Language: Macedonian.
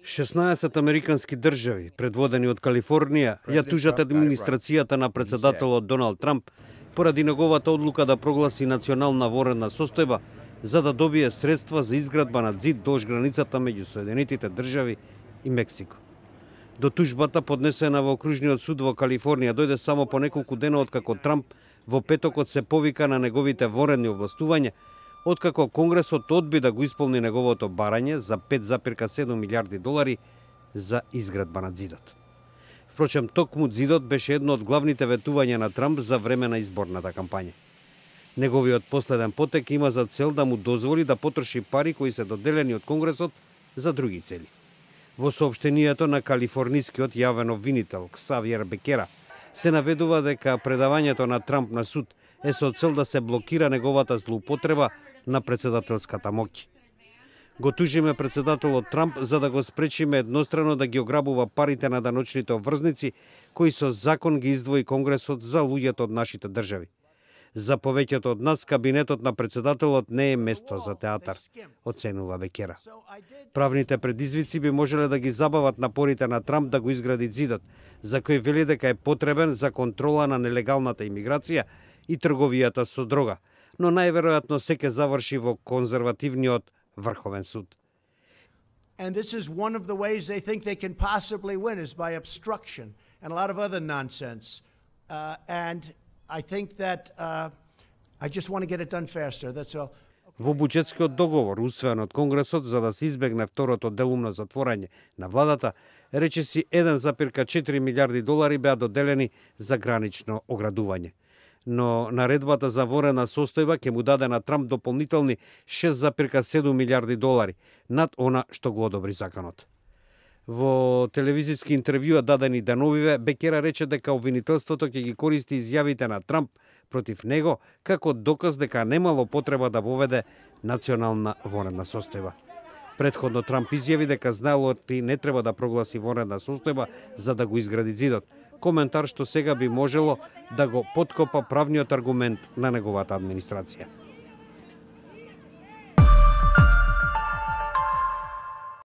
16 американски држави, предводени од Калифорнија, ја тужат администрацијата на председателот Доналд Трамп поради неговата одлука да прогласи национална военна состојба за да добие средства за изградба на ѕид долж границата меѓу Соединетите држави и Мексико. До тужбата поднесена во окружниот суд во Калифорнија дојде само по неколку дена откако Трамп во петокот се повика на неговите военни овластувања, откако Конгресот одби да го исполни неговото барање за 5,7 милиарди долари за изградба на ѕидот. Впрочем, токму ѕидот беше едно од главните ветувања на Трамп за време на изборната кампања. Неговиот последен потек има за цел да му дозволи да потроши пари кои се доделени од Конгресот за други цели. Во соопштението на калифорнискиот јавен обвинител Ксавиер Бекера се наведува дека предавањето на Трамп на суд е со цел да се блокира неговата злоупотреба на председателската моќ. Го тужиме председателот Трамп за да го спречиме еднострано да ги ограбува парите на даночните обврзници кои со закон ги издвои Конгресот за луѓето од нашите држави. За повеќето од нас, кабинетот на председателот не е место за театар, оценува Бекера. Правните предизвици би можеле да ги забават напорите на Трамп да го изгради ѕидот, за кој вели дека е потребен за контрола на нелегалната имиграција и трговијата со дрога, но најверојатно се ќе заврши во конзервативниот Врховен суд. And this is one of the ways they think they can possibly win is by obstruction and a lot of other nonsense. And I think that I just want to get it done faster. That's all. Во буџетскиот договор, усвоен од Конгресот за да се избегне второто делумно затворање на владата, речиси 1,4 милиарди долари беа доделени за гранично оградување. Но наредбата за военна состојба ќе му даде на Трамп дополнителни 6,7 милиарди долари, над она што го одобри законот. Во телевизиски интервјуа дадени деновиве, Бекера рече дека обвинителството ќе ги користи изјавите на Трамп против него како доказ дека немало потреба да воведе национална военна состојба. Претходно Трамп изјави дека знаелот и не треба да прогласи военна состојба за да го изгради ѕидот, коментар што сега би можело да го поткопа правниот аргумент на неговата администрација.